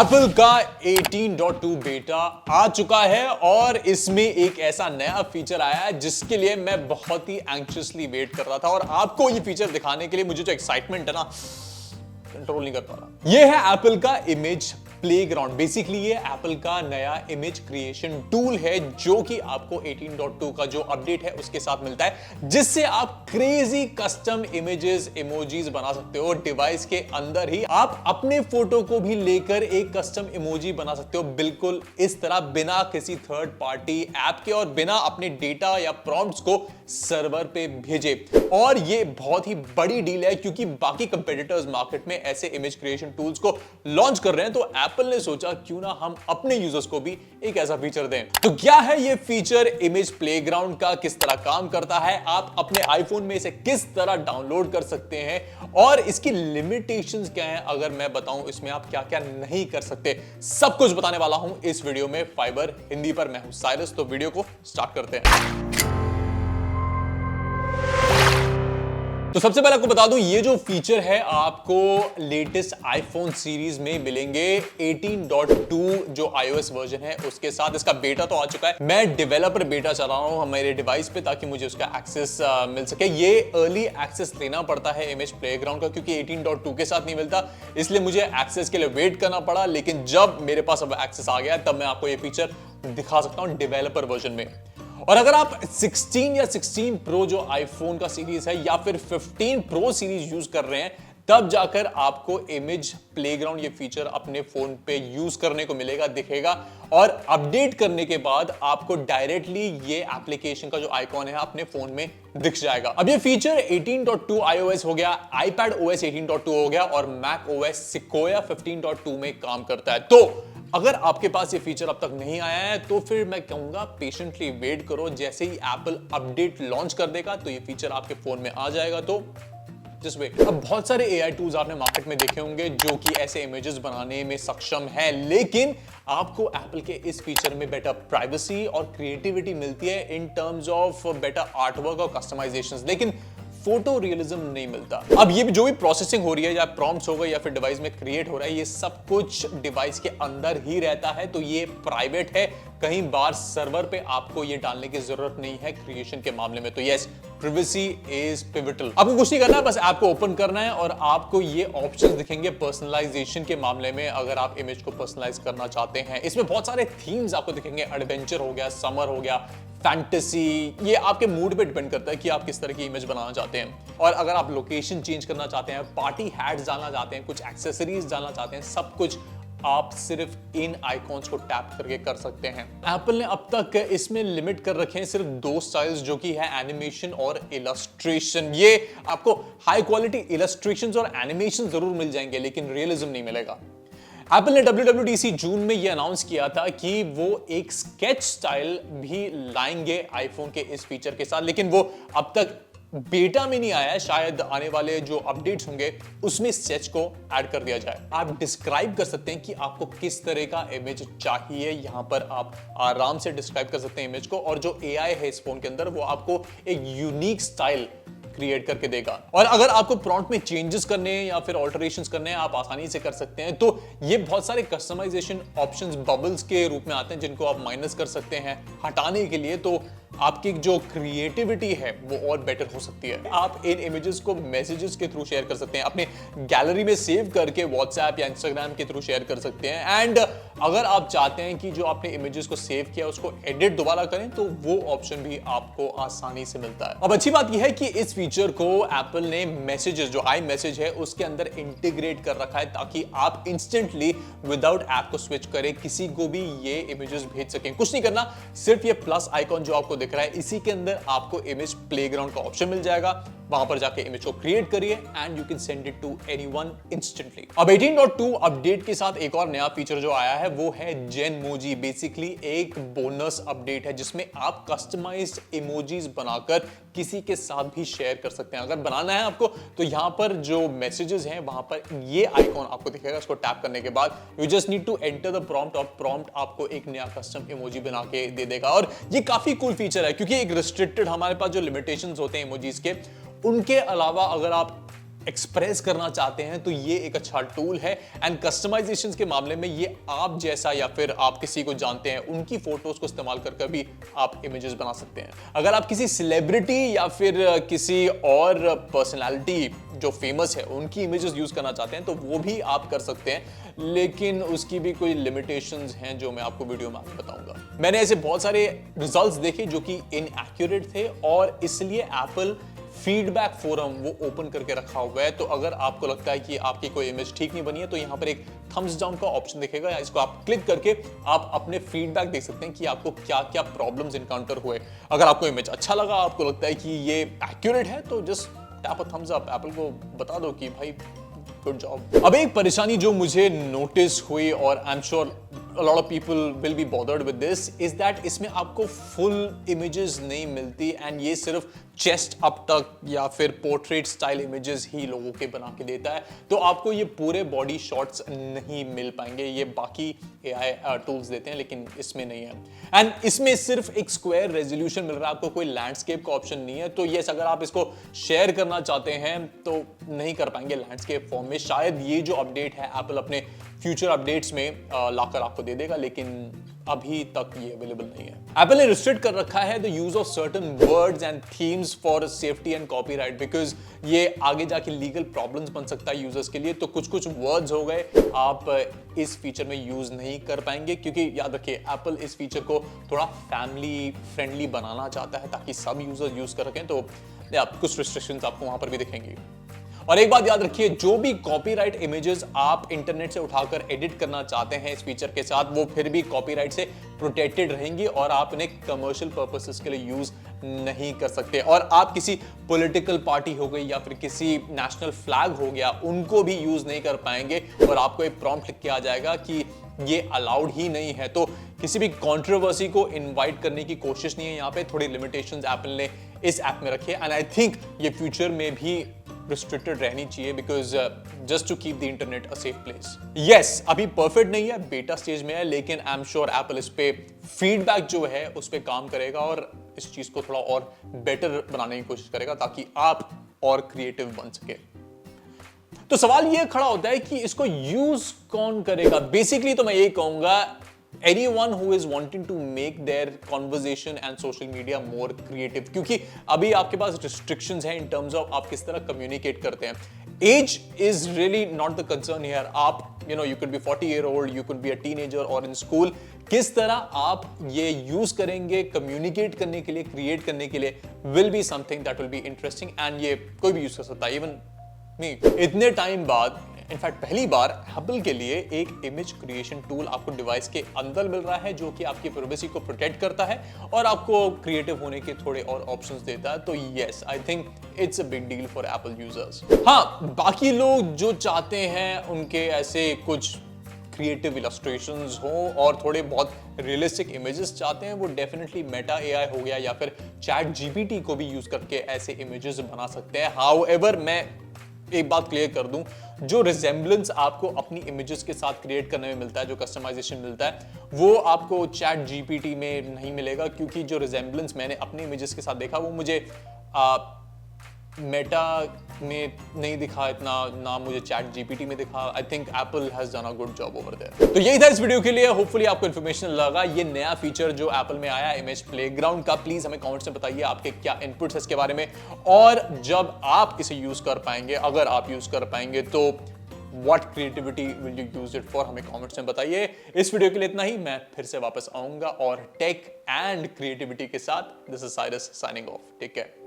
Apple का 18.2 बेटा आ चुका है और इसमें एक ऐसा नया फीचर आया है जिसके लिए मैं बहुत ही एंक्शियसली वेट कर रहा था और आपको ये फीचर दिखाने के लिए मुझे जो एक्साइटमेंट है ना, कंट्रोल नहीं कर पा रहा। ये है एप्पल का इमेज प्लेग्राउंड। बेसिकली ये एप्पल का नया इमेज क्रिएशन टूल है जो कि आपको 18.2 का जो अपडेट है उसके साथ मिलता है, जिससे आप क्रेजी कस्टम इमेजेस इमोजीज बना सकते हो। डिवाइस के अंदर ही आप अपने फोटो को भी लेकर एक कस्टम इमोजी बना सकते हो, बिल्कुल इस तरह, बिना किसी थर्ड पार्टी ऐप के और बिना अपने डेटा या प्रॉम्प्ट्स को सर्वर पे भेजे। और ये बहुत ही बड़ी डील है क्योंकि बाकी कंपेटिटर्स मार्केट में ऐसे इमेज क्रिएशन टूल्स को लॉन्च कर रहे हैं, तो एप्पल ने सोचा क्यों ना हम अपने यूजर्स को भी एक ऐसा फीचर दें। तो क्या है ये फीचर इमेज प्लेग्राउंड का, किस तरह काम करता है, आप अपने आईफोन में इसे किस तरह डाउनलोड कर सकते हैं और इसकी लिमिटेशंस क्या हैं, अगर मैं बताऊं इसमें आप क्या क्या नहीं कर सकते, सब कुछ बताने वाला हूं इस वीडियो में फाइबर हिंदी पर। मैं हूं साइरस, तो वीडियो को स्टार्ट करते हैं। तो सबसे पहले आपको बता दूं, ये जो फीचर है आपको लेटेस्ट आईफोन सीरीज में मिलेंगे 18.2 जो iOS वर्जन है उसके साथ। इसका बेटा तो आ चुका है, मैं डेवलपर बेटा चला रहा हूं मेरे डिवाइस पे ताकि मुझे उसका एक्सेस मिल सके। ये अर्ली एक्सेस लेना पड़ता है इमेज प्लेग्राउंड का क्योंकि 18.2 के साथ नहीं मिलता, इसलिए मुझे एक्सेस के लिए वेट करना पड़ा। लेकिन जब मेरे पास अब एक्सेस आ गया तब मैं आपको ये फीचर दिखा सकता हूं डेवलपर वर्जन में। और अगर आप 16 या 16 प्रो जो आईफोन का सीरीज है या फिर 15 प्रो सीरीज यूज कर रहे हैं, तब जाकर आपको इमेज प्लेग्राउंड ये फीचर अपने फोन पे यूज करने को मिलेगा, दिखेगा। और अपडेट करने के बाद आपको डायरेक्टली ये एप्लीकेशन का जो आइकॉन है अपने फोन में दिख जाएगा। अब ये फीचर 18.2 iOS हो गया, iPad OS 18.2 हो गया और Mac OS Sequoia 15.2 में काम करता है। तो अगर आपके पास ये फीचर अब तक नहीं आया है तो फिर मैं कहूंगा पेशेंटली वेट करो। जैसे ही एप्पल अपडेट लॉन्च कर देगा तो ये फीचर आपके फोन में आ जाएगा, तो जस्ट वेट। अब बहुत सारे AI टूल्स आपने मार्केट में देखे होंगे जो कि ऐसे इमेजेस बनाने में सक्षम है, लेकिन आपको एप्पल के इस फीचर में बेटर प्राइवेसी और क्रिएटिविटी मिलती है in terms of better artwork और कस्टमाइजेशंस, लेकिन फोटो रियलिज्म नहीं मिलता। अब ये जो भी प्रोसेसिंग हो रही है या प्रॉम्प्ट्स हो गए या फिर डिवाइस में क्रिएट हो रहा है, ये सब कुछ डिवाइस के अंदर ही रहता है, तो ये प्राइवेट है। कहीं बाहर सर्वर पे आपको ये डालने की जरूरत नहीं है क्रिएशन के मामले में। तो यस, प्राइवेसी इज पिवटल। आपको कुछ नहीं करना है, बस ऐप को ओपन करना है और आपको ये ऑप्शंस दिखेंगे पर्सनलाइजेशन के मामले में। अगर आप इमेज को पर्सनलाइज करना चाहते हैं, इसमें बहुत सारे थीम्स आपको दिखेंगे। एडवेंचर हो गया, समर हो गया, फैंटेसी, ये आपके मूड पे डिपेंड करता है कि आप किस तरह की इमेज बनाना चाहते हैं। और अगर आप लोकेशन चेंज करना चाहते हैं, पार्टी हैट्स डालना चाहते हैं, कुछ एक्सेसरीज डालना चाहते हैं, सब कुछ आप सिर्फ इन आइकॉन्स को टैप करके कर सकते हैं। एप्पल ने अब तक इसमें लिमिट कर रखे हैं सिर्फ 2 स्टाइल्स, जो कि है एनिमेशन और इलस्ट्रेशन। ये आपको हाई क्वालिटी इलस्ट्रेशंस और एनिमेशन जरूर मिल जाएंगे लेकिन रियलिज्म नहीं मिलेगा। एप्पल ने WWDC जून में यह अनाउंस किया था कि वो एक स्केच स्टाइल भी लाएंगे आईफोन के इस फीचर के साथ, लेकिन वो अब तक बेटा में नहीं आया है। शायद आने वाले जो अपडेट्स होंगे उसमें स्केच को ऐड कर दिया जाए। आप डिस्क्राइब कर सकते हैं कि आपको किस तरह का इमेज चाहिए, यहां पर आप आराम से डिस्क्राइब कर सकते हैं इमेज को, और जो AI है इस फोन के अंदर वो आपको एक यूनिक स्टाइल क्रिएट करके देगा। और अगर आपको प्रॉम्प्ट में चेंजेस करने हैं या फिर ऑल्टरेशंस करने हैं, आप आसानी से कर सकते हैं। तो ये बहुत सारे कस्टमाइजेशन ऑप्शंस बबल्स के रूप में आते हैं जिनको आप माइनस कर सकते हैं हटाने के लिए, तो आपकी जो क्रिएटिविटी है वो और बेटर हो सकती है। आप इन इमेजेस को मैसेजेस के थ्रू शेयर कर सकते हैं, अपने गैलरी में सेव करके व्हाट्सएप या इंस्टाग्राम के थ्रू शेयर कर सकते हैं। एंड अगर आप चाहते हैं कि जो आपने इमेजेस को सेव किया उसको एडिट दोबारा करें, तो वो ऑप्शन भी आपको आसानी से मिलता है। अब अच्छी बात यह है कि इस फीचर को एप्पल ने मैसेजेस, जो आई मैसेज है उसके अंदर इंटीग्रेट कर रखा है ताकि आप इंस्टेंटली विदाउट ऐप को स्विच करें किसी को भी ये इमेजेस भेज सकें। कुछ नहीं करना, सिर्फ ये प्लस आइकॉन जो आपको दिख रहा है इसी के अंदर आपको इमेज प्लेग्राउंड का ऑप्शन मिल जाएगा। वहां पर जाके इमेज को क्रिएट करिए and you can send it to anyone instantly. अब 18.2 अपडेट के साथ एक और नया फीचर जो आया है वो है जेनमोजी। बेसिकली एक बोनस अपडेट है जिसमें आप कस्टमाइज्ड इमोजीज बनाकर किसी के साथ भी शेयर कर सकते हैं। अगर बनाना है आपको तो यहां पर जो मैसेजेस हैं वहां पर ये आइकॉन आपको दिखेगा। इसको टैप करने के बाद you just need to enter the prompt और प्रॉम्प्ट आपको एक नया कस्टम इमोजी बना के दे देगा। और ये काफी कूल फीचर है क्योंकि एक रिस्ट्रिक्टेड, हमारे पास जो लिमिटेशंस होते हैं इमोजीज के, उनके अलावा अगर आप एक्सप्रेस करना चाहते हैं तो ये एक अच्छा टूल है। एंड कस्टमाइजेशन के मामले में ये आप जैसा या फिर आप किसी को जानते हैं उनकी फोटोज को इस्तेमाल करके भी आप इमेजेस बना सकते हैं। अगर आप किसी सेलिब्रिटी या फिर किसी और पर्सनालिटी जो फेमस है उनकी इमेजेस यूज करना चाहते हैं तो वो भी आप कर सकते हैं, लेकिन उसकी भी कोई लिमिटेशंस हैं जो मैं आपको वीडियो में आगे बताऊंगा। मैंने ऐसे बहुत सारे रिजल्ट्स देखे जो कि इनएक्यूरेट थे और इसलिए एप्पल फीडबैक फोरम वो ओपन करके रखा हुआ है। तो अगर आपको लगता है कि आपकी कोई इमेज ठीक नहीं बनी है तो यहाँ पर एक थम्स डाउन का ऑप्शन दिखेगा, इसको आप क्लिक करके आप अपने फीडबैक देख सकते हैं कि आपको क्या क्या प्रॉब्लम्स इनकाउंटर हुए। अगर आपको इमेज अच्छा लगा, आपको लगता है कि ये एक्यूरेट है तो just tap a thumbs up, Apple को बता दो कि भाई गुड जॉब। अब एक परेशानी जो मुझे नोटिस हुई और I am sure a lot of people will be bothered with this is that इसमें आपको full images नहीं मिलती एंड ये सिर्फ चेस्ट अप तक या फिर पोर्ट्रेट स्टाइल इमेजेस ही लोगों के बना के देता है। तो आपको ये पूरे बॉडी शॉट्स नहीं मिल पाएंगे, ये बाकी AI टूल्स देते हैं लेकिन इसमें नहीं है। एंड इसमें सिर्फ एक स्क्वायर रेजोल्यूशन मिल रहा है, आपको कोई लैंडस्केप का ऑप्शन नहीं है। तो यस, अगर आप इसको शेयर करना चाहते हैं तो नहीं कर पाएंगे लैंडस्केप फॉर्म में। शायद ये जो अपडेट है एप्पल अपने फ्यूचर अपडेट्स में लाकर आपको दे देगा, लेकिन अभी तक ये अवेलेबल नहीं है। एप्पल ने रिस्ट्रिक्ट कर रखा है the use of certain words and themes for safety and copyright, because ये आगे जाके लीगल प्रॉब्लम्स बन सकता है यूजर्स के लिए। तो कुछ कुछ वर्ड्स हो गए आप इस फीचर में यूज नहीं कर पाएंगे, क्योंकि याद रखिए एप्पल इस फीचर को थोड़ा फैमिली फ्रेंडली बनाना चाहता है ताकि सब यूजर्स यूज कर सकें। तो कुछ रिस्ट्रिक्शंस आपको वहां पर भी दिखेंगी। और एक बात याद रखिए, जो भी कॉपीराइट इमेजेस आप इंटरनेट से उठाकर एडिट करना चाहते हैं इस फीचर के साथ, वो फिर भी कॉपीराइट से प्रोटेक्टेड रहेंगी और आप इन्हें कमर्शियल पर्पसेस के लिए यूज नहीं कर सकते। और आप किसी पॉलिटिकल पार्टी हो गई या फिर किसी नेशनल फ्लैग हो गया, उनको भी यूज नहीं कर पाएंगे और आपको एक प्रॉम्प्ट लिख के आ जाएगा कि ये अलाउड ही नहीं है। तो किसी भी कंट्रोवर्सी को इनवाइट करने की कोशिश नहीं है। यहाँ पे थोड़ी लिमिटेशंस एप्पल ने इस ऐप में रखी है एंड आई थिंक ये फ्यूचर में भी रिस्ट्रिक्टेड रहनी चाहिए, because just to keep the internet a safe place. Yes, अभी परफेक्ट नहीं है, बेटा स्टेज में है, लेकिन आई एम श्योर एप्पल इस पे फीडबैक जो है उस पे काम करेगा और इस चीज को थोड़ा और बेटर बनाने की कोशिश करेगा ताकि आप और क्रिएटिव बन सके। तो सवाल ये खड़ा होता है कि इसको यूज कौन करेगा। बेसिकली तो मैं ये कहूंगा anyone who is wanting to make their conversation and social media more creative, क्योंकि अभी आपके पास restrictions हैं in terms of आप किस तरह communicate करते हैं। Age is really not the concern here. आप you could be 40-year-old, you could be a teenager or in school. किस तरह आप ये यूज करेंगे कम्युनिकेट करने के लिए, क्रिएट करने के लिए, will be something that will be interesting and ये कोई भी यूज कर सकता है, इवन मी। इतने टाइम बाद इनफैक्ट पहली बार एप्पल के लिए एक इमेज क्रिएशन टूल आपको डिवाइस के अंदर मिल रहा है जो कि आपकी प्राइवेसी को प्रोटेक्ट करता है और आपको क्रिएटिव होने के थोड़े और ऑप्शंस देता है। तो yes, I think it's a big deal for Apple users. हाँ, बाकी लोग जो चाहते हैं उनके ऐसे कुछ क्रिएटिव इलस्ट्रेशंस हो और थोड़े बहुत रियलिस्टिक इमेजेस चाहते हैं, वो डेफिनेटली मेटा एआई हो गया या फिर चैट जीपीटी को भी यूज करके ऐसे इमेजेस बना सकते हैं। हाउएवर, मैं एक बात क्लियर कर दूं, जो रिजेंबलेंस आपको अपनी इमेजेस के साथ क्रिएट करने में मिलता है, जो कस्टमाइजेशन मिलता है, वो आपको चैट जीपीटी में नहीं मिलेगा, क्योंकि जो रिजेंबलेंस मैंने अपने इमेजेस के साथ देखा वो मुझे मेटा में नहीं दिखा इतना, ना मुझे चैट जीपीटी में दिखा। I think Apple has done a good job over there. तो यही था इस वीडियो के लिए, होपफुली आपको इन्फॉर्मेशन लगा। ये नया फीचर जो एप्पल में आया इमेज प्लेग्राउंड का, प्लीज हमें कमेंट्स में बताइए आपके क्या इनपुट्स है इसके बारे में, और जब आप इसे यूज कर पाएंगे, अगर आप यूज कर पाएंगे, तो what creativity will you use it for, हमें कमेंट्स में बताइए। इस वीडियो के लिए इतना ही, मैं फिर से वापस आऊंगा और टेक एंड क्रिएटिविटी के साथ। This is Cyrus signing off, take care.